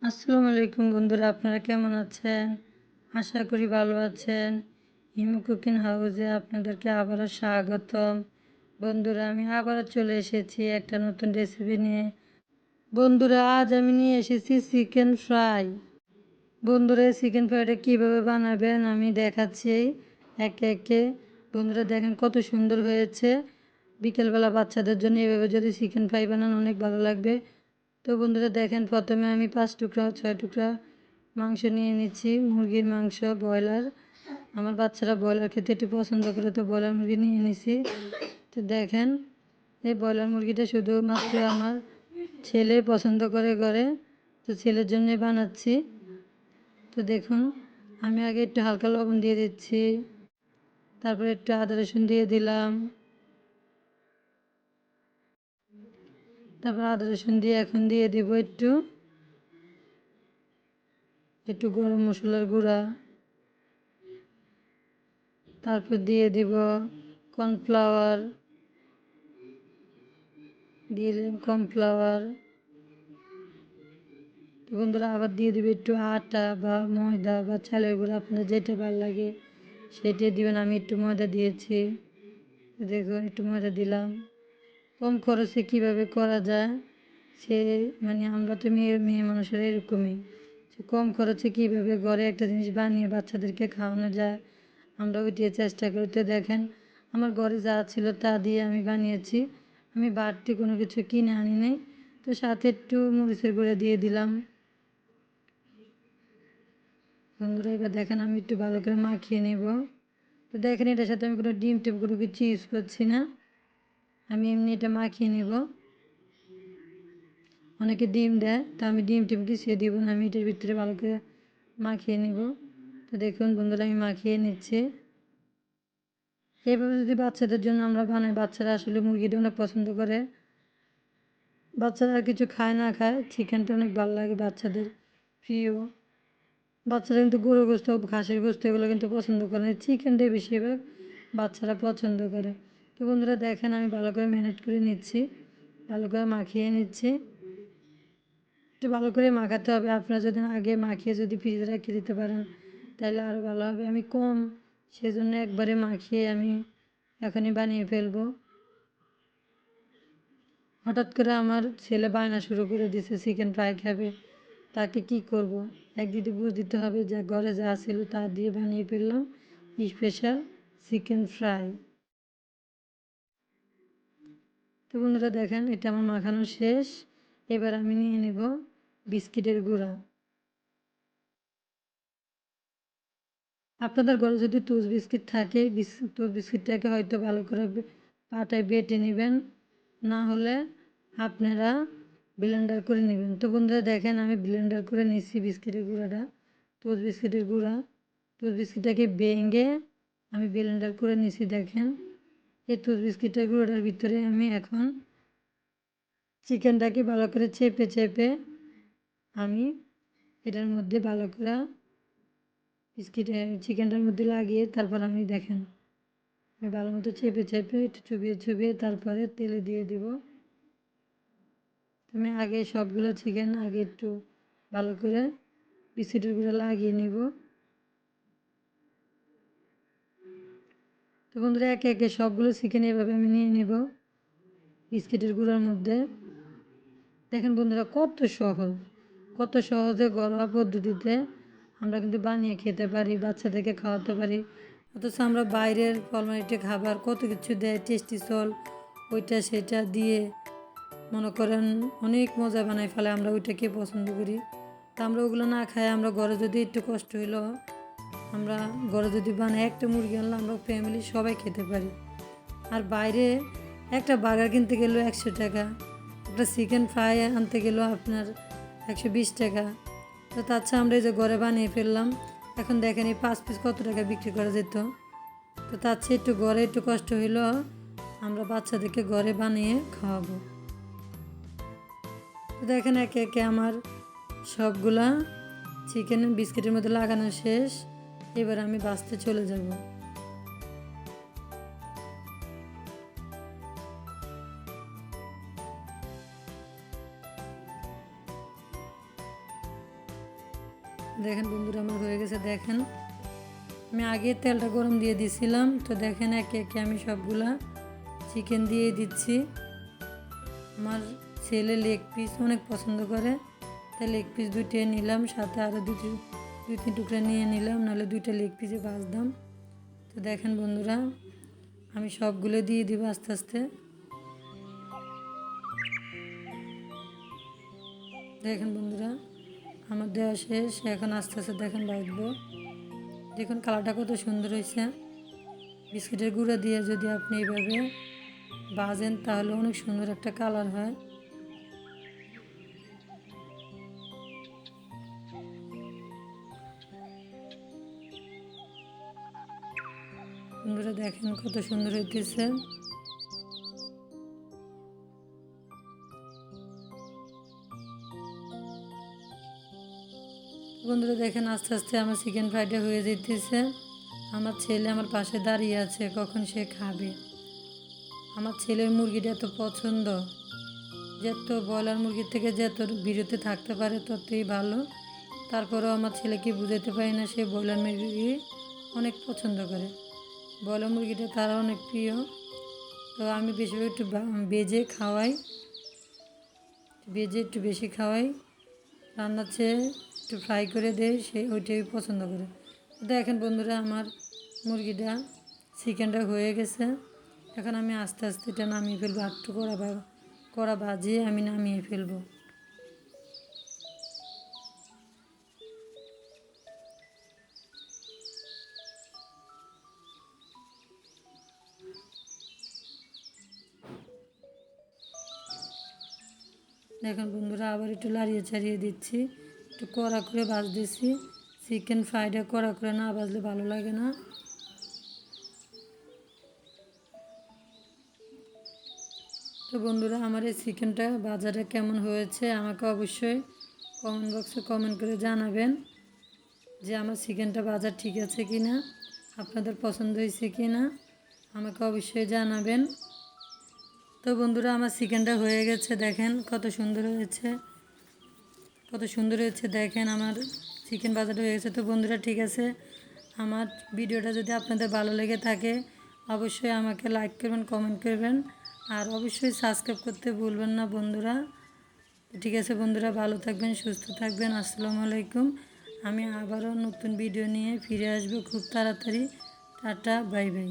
আসসালামু আলাইকুম বন্ধুরা, আপনারা কেমন আছেন? আশা করি ভালো আছেন। হিমু কুকিং হাউসে আপনাদেরকে আবারও স্বাগতম। বন্ধুরা, আমি আবারও চলে এসেছি একটা নতুন রেসিপি নিয়ে। বন্ধুরা, আজ আমি নিয়ে এসেছি চিকেন ফ্রাই। বন্ধুরা, চিকেন ফ্রাইটা কীভাবে বানাবেন আমি দেখাচ্ছি একে একে। বন্ধুরা দেখেন কত সুন্দর হয়েছে। বিকেলবেলা বাচ্চাদের জন্য এভাবে যদি চিকেন ফ্রাই বানান অনেক ভালো লাগবে। তো বন্ধুরা দেখেন, প্রথমে আমি 5 টুকরা 6 টুকরা মাংস নিয়ে নিচ্ছি, মুরগির মাংস, ব্রয়লার। আমার বাচ্চারা ব্রয়লার খেতে একটু পছন্দ করে, তো ব্রয়লার মুরগি নিয়ে নিছি। তো দেখেন, এই ব্রয়লার মুরগিটা শুধুমাত্র আমার ছেলে পছন্দ করে, তো ছেলের জন্যই বানাচ্ছি। তো দেখুন, আমি আগে একটু হালকা লবণ দিয়ে দিচ্ছি, তারপরে একটু আদা রসুন দিয়ে দিলাম, তারপর আদা রসুন দিয়ে এখন দিয়ে দিব একটু একটু গরম মশলার গুঁড়া, তারপর দিয়ে দিব কর্নফ্লাওয়ার, দিয়ে দিলাম কর্নফ্লাওয়ার। তো বন্ধুরা আবার দিয়ে দেবে একটু আটা বা ময়দা বা চালের গুঁড়া, আপনার যেটা ভালো লাগে সেটাই দিবেন। আমি একটু ময়দা দিয়েছি, দেখুন একটু ময়দা দিলাম। কম খরচে কীভাবে করা যায়, সে আমরা তো মেয়ে মেয়ে মানুষের এরকমই, কম খরচে কীভাবে ঘরে একটা জিনিস বানিয়ে বাচ্চাদেরকে খাওয়ানো যায় আমরা ওইটাই চেষ্টা করি। তো দেখেন, আমার ঘরে যা ছিল তা দিয়ে আমি বানিয়েছি। আমি বাড়তি কোনো কিছু কিনে আনি নাই। তো সাথে একটু মরিচের গুঁড়া দিয়ে দিলাম। বন্ধুরা এবার দেখেন, আমি একটু ভালো করে মাখিয়ে নেব। তো দেখেন, এটার সাথে আমি কোনো ডিম টিম কোনো কিছু ইউজ করছি না, আমি এমনি এটা মাখিয়ে নেব। অনেকে ডিম দেয়, তো আমি ডিম টিম কিছু দিব না, আমি এটার ভিতরে ভালো করে মাখিয়ে নেব। তো দেখুন বন্ধুরা, আমি মাখিয়ে নিচ্ছি। এইভাবে যদি বাচ্চাদের জন্য আমরা বানাই, বাচ্চারা আসলে মুরগিটা অনেক পছন্দ করে। বাচ্চারা আর কিছু খায় না খায়, চিকেনটা অনেক ভালো লাগে বাচ্চাদের প্রিয়। বাচ্চারা কিন্তু গরু গোস্ত, খাসির গোস্ত এগুলো কিন্তু পছন্দ করে না, চিকেনটাই বেশিরভাগ বাচ্চারা পছন্দ করে। তো বন্ধুরা দেখেন, আমি ভালো করে ম্যারিনেট করে নিচ্ছি, ভালো করে মাখিয়ে নিচ্ছি। একটু ভালো করে মাখাতে হবে। আপনারা যদি আগে মাখিয়ে যদি ফ্রিজে রেখে দিতে পারেন তাহলে আরও ভালো হবে। আমি কম, সেজন্য একবারে মাখিয়ে আমি এখনই বানিয়ে ফেলবো। হঠাৎ করে আমার ছেলে বায়না শুরু করে দিয়েছে চিকেন ফ্রাই খাবে, তাকে কি করব। একদিকে বুঝ দিতে হবে যে ঘরে যা ছিল তা দিয়ে বানিয়ে ফেললাম স্পেশাল চিকেন ফ্রাই। তো বন্ধুরা দেখেন, এটা আমার মাখানো শেষ। এবার আমি নিয়ে নেব বিস্কিটের গুঁড়া। আপনাদের ঘরে যদি টুথ বিস্কিট থাকে, টুথ বিস্কিটটাকে হয়তো ভালো করে পাটায় বেটে নেবেন, না হলে আপনারা ব্লেন্ডার করে নেবেন। তো বন্ধুরা দেখেন, আমি ব্লেন্ডার করে নিচ্ছি বিস্কিটের গুঁড়াটা, টুথ বিস্কিটের গুঁড়া। টুথ বিস্কিটটাকে ভেঙে আমি ব্লেন্ডার করে নিচ্ছি। দেখেন, এই টুথ বিস্কিটের গুঁড়োটার ভিতরে আমি এখন চিকেনটাকে ভালো করে চেপে চেপে আমি এটার মধ্যে ভালো করে চিকেনটার মধ্যে লাগিয়ে তারপর আমি দেখেন আমি ভালো মতো চেপে চেপে একটু চুবিয়ে চুবিয়ে তারপরে তেলে দিয়ে দিব। আমি আগে সবগুলো চিকেন আগে একটু ভালো করে বিস্কিটের গুঁড়ো লাগিয়ে নিব। তো বন্ধুরা একে একে সবগুলো চিকেন এভাবে আমি নিয়ে নিব বিস্কিটের গুঁড়োর মধ্যে। দেখেন বন্ধুরা, কত সহজে ঘরোয়া পদ্ধতিতে আমরা কিন্তু বানিয়ে খেতে পারি, বাচ্চাদেরকে খাওয়াতে পারি। অথচ আমরা বাইরের ফরমালিটি খাবার কত কিছু দেয়, টেস্টি সল ওইটা সেটা দিয়ে মনে করেন অনেক মজা বানাই ফেলে, আমরা ওইটাকে পছন্দ করি। তা আমরা ওগুলো না খাই, আমরা ঘরে যদি একটু কষ্ট হইলো আমরা ঘরে যদি বানাই, একটা মুরগি আনলে আমরা ফ্যামিলি সবাই খেতে পারি। আর বাইরে একটা বার্গার কিনতে গেলেও 100 টাকা, একটা চিকেন ফ্রাই আনতে গেলেও আপনার 120 টাকা। তো তার চেয়ে আমরা এই যে ঘরে বানিয়ে ফেললাম, এখন দেখেন এই 5 পিস কত টাকা বিক্রি করা যেত। তো তার চেয়ে একটু ঘরে একটু কষ্ট হইলেও আমরা বাচ্চাদেরকে ঘরে বানিয়ে খাওয়াবো। তো দেখেন একে একে আমার সবগুলা চিকেন বিস্কিটের মধ্যে লাগানো শেষ। এবার আমি বাছতে চলে যাব। দেখেন বন্ধুরা আমার হয়ে গেছে। দেখেন আমি আগে তেলটা গরম দিয়ে দিছিলাম, তো দেখেন একে একে আমি সবগুলা চিকেন দিয়ে দিচ্ছি। আমার ছেলে লেগ পিস অনেক পছন্দ করে, তাই লেগ পিস দুইটা নিলাম, সাথে আরও দুই তিন টুকরা নিয়ে নিলাম, নাহলে দুইটা লেগ পিসে ভাজতাম। তো দেখেন বন্ধুরা আমি সবগুলো দিয়ে দিব আস্তে আস্তে। দেখেন বন্ধুরা আমার দেওয়া শেষ, এখন আস্তে আস্তে দেখেন ভাজবো। দেখুন কালারটা কত সুন্দর হয়েছে। বিস্কিটের গুঁড়া দিয়ে যদি আপনি এইভাবে ভাজেন তাহলে অনেক সুন্দর একটা কালার হয়। বন্ধুরা দেখেন কত সুন্দর হইতেছে। বন্ধুরা দেখেন আস্তে আস্তে আমার চিকেন ফ্রাইটা হয়ে যেতেছে। আমার ছেলে আমার পাশে দাঁড়িয়ে আছে, কখন সে খাবে। আমার ছেলের মুরগিটা এত পছন্দ, যত ব্রয়লার মুরগির থেকে যত বিরতি থাকতে পারে ততই ভালো। তারপরেও আমার ছেলেকে বুঝাতে পারি না, সে ব্রয়লার মুরগি অনেক পছন্দ করে। ব্রয়লার মুরগিটা তার অনেক প্রিয়। তো আমি বেশিরভাগ একটু ভেজে খাওয়াই, ভেজে একটু বেশি খাওয়াই। রান্নার চেয়ে একটু ফ্রাই করে দেয়, সে ওইটাই পছন্দ করে। দেখেন বন্ধুরা আমার মুরগিটা চিকেনটা হয়ে গেছে। এখন আমি আস্তে আস্তে এটা নামিয়ে ফেলবো, একটু কড়া ভাজিয়ে আমি নামিয়ে ফেলবো। দেখেন বন্ধুরা আবার একটু লাড়িয়ে চাড়িয়ে দিচ্ছি, একটু কড়া করে ভাজতেছি। চিকেন ফ্রাইডে কড়া করে না ভাজলে ভালো লাগে না। তো বন্ধুরা আমার এই চিকেনটা বাজারে কেমন হয়েছে আমাকে অবশ্যই কমেন্ট বক্সে কমেন্ট করে জানাবেন যে আমার চিকেনটা বাজার ঠিক আছে কি না, আপনাদের পছন্দ হয়েছে কি না, আমাকে অবশ্যই জানাবেন। তো বন্ধুরা আমার চিকেনটা হয়ে গেছে, দেখেন কত সুন্দর হয়েছে, কত সুন্দর হয়েছে। দেখেন আমার চিকেন বাজারটা হয়ে গেছে। তো বন্ধুরা ঠিক আছে, আমার ভিডিওটা যদি আপনাদের ভালো লেগে থাকে অবশ্যই আমাকে লাইক করবেন, কমেন্ট করবেন, আর অবশ্যই সাবস্ক্রাইব করতে ভুলবেন না বন্ধুরা। ঠিক আছে বন্ধুরা, ভালো থাকবেন, সুস্থ থাকবেন। আসসালামু আলাইকুম। আমি আবারও নতুন ভিডিও নিয়ে ফিরে আসবো খুব তাড়াতাড়ি। Tata, bye bye.